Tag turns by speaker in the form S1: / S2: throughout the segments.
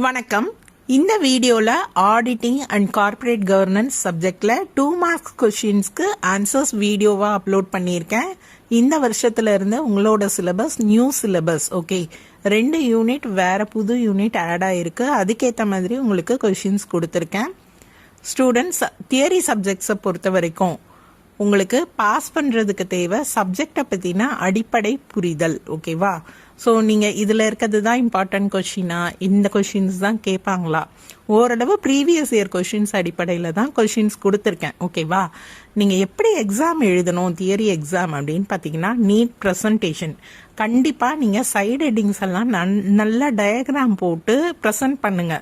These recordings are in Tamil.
S1: வணக்கம். இந்த வீடியோவில் ஆடிட்டிங் அண்ட் கார்ப்பரேட் கவர்னன்ஸ் சப்ஜெக்டில் 2 மார்க்ஸ் கொஷின்ஸ்க்கு ஆன்சர்ஸ் வீடியோவாக அப்லோட் பண்ணியிருக்கேன். இந்த வருஷத்துல இருந்து உங்களோட syllabus new syllabus. Okay, 2 unit வேற புது யூனிட் ஆட் ஆயிருக்கு. அதுக்கேற்ற மாதிரி உங்களுக்கு கொஷின்ஸ் கொடுத்துருக்கேன். ஸ்டூடெண்ட்ஸ், தியரி சப்ஜெக்ட்ஸை பொறுத்த வரைக்கும் உங்களுக்கு பாஸ் பண்ணுறதுக்கு தேவை சப்ஜெக்டை பற்றின அடிப்படை புரிதல். ஓகேவா? ஸோ நீங்கள் இதில் இருக்கிறது தான் இம்பார்ட்டன்ட் கொஷினா, இந்த கொஷின்ஸ் தான் கேட்பாங்களா, ஓரளவு ப்ரீவியஸ் இயர் கொஷின்ஸ் அடிப்படையில் தான் கொஷின்ஸ் கொடுத்துருக்கேன். ஓகேவா? நீங்கள் எப்படி எக்ஸாம் எழுதணும் தியரி எக்ஸாம் அப்படின்னு பார்த்தீங்கன்னா, நீட் ப்ரெசன்டேஷன் கண்டிப்பாக நீங்கள் சைடு ஹெட்டிங்ஸ் எல்லாம் நல்லா டயக்ராம் போட்டு ப்ரெசன்ட் பண்ணுங்க.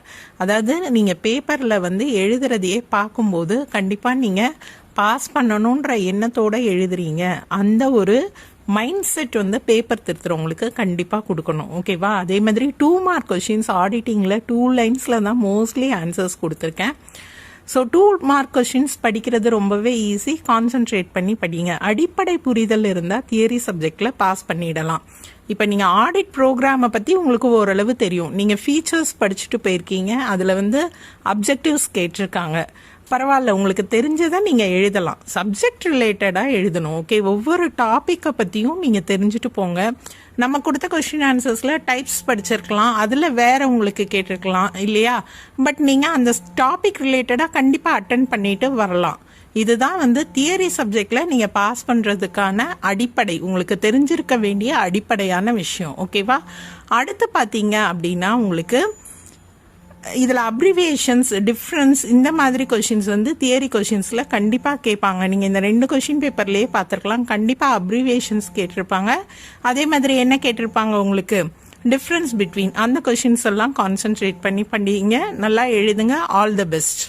S1: அதாவது நீங்கள் பேப்பரில் எழுதுறதையே பார்க்கும்போது கண்டிப்பாக நீங்கள் பாஸ் பண்ணணுன்ற எண்ணத்தோட எழுதுறீங்க. அந்த ஒரு மைண்ட் செட் பேப்பர் திருத்துறவங்களுக்கு கண்டிப்பாக கொடுக்கணும். ஓகேவா? அதே மாதிரி 2 மார்க் கொஷின்ஸ் ஆடிட்டிங்கில் 2 லைன்ஸில் தான் மோஸ்ட்லி ஆன்சர்ஸ் கொடுத்துருக்கேன். ஸோ 2 மார்க் கொஷின்ஸ் படிக்கிறது ரொம்பவே ஈஸி. கான்சென்ட்ரேட் பண்ணி படிங்க. அடிப்படை புரிதல் இருந்தால் தியரி சப்ஜெக்டில் பாஸ் பண்ணிடலாம். இப்போ நீங்கள் ஆடிட் ப்ரோக்ராமை பற்றி உங்களுக்கு ஓரளவு தெரியும். நீங்கள் ஃபீச்சர்ஸ் படிச்சுட்டு போயிருக்கீங்க. அதில் அப்ஜெக்டிவ்ஸ் கேட்டிருக்காங்க. பரவாயில்ல, உங்களுக்கு தெரிஞ்சதை நீங்கள் எழுதலாம். சப்ஜெக்ட் ரிலேட்டடாக எழுதணும். ஓகே, ஒவ்வொரு டாப்பிக்கை பற்றியும் நீங்கள் தெரிஞ்சுட்டு போங்க. நம்ம கொடுத்த கொஸ்டின் ஆன்சர்ஸில் டைப்ஸ் படிச்சிருக்கலாம், அதில் வேற உங்களுக்கு கேட்டிருக்கலாம் இல்லையா? பட் நீங்கள் அந்த டாபிக் ரிலேட்டடாக கண்டிப்பாக அட்டென்ட் பண்ணிட்டு வரலாம். இதுதான் தியரி சப்ஜெக்டில் நீங்கள் பாஸ் பண்ணுறதுக்கான அடிப்படை, உங்களுக்கு தெரிஞ்சிருக்க வேண்டிய அடிப்படையான விஷயம். ஓகேவா? அடுத்து பார்த்தீங்க அப்படின்னா உங்களுக்கு இதில் அப்ரிவியேஷன்ஸ், டிஃப்ரென்ஸ், இந்த மாதிரி கொஷின்ஸ் தியரி கொஷின்ஸில் கண்டிப்பாக கேட்பாங்க. நீங்கள் இந்த 2 கொஷின் பேப்பர்லேயே பார்த்துருக்கலாம். கண்டிப்பாக அப்ரிவியேஷன்ஸ் கேட்டிருப்பாங்க. அதே மாதிரி என்ன கேட்டிருப்பாங்க உங்களுக்கு, டிஃப்ரென்ஸ் பிட்வீன், அந்த கொஷின்ஸ் எல்லாம் கான்சென்ட்ரேட் பண்ணி படிங்க. நல்லா எழுதுங்க. All the best.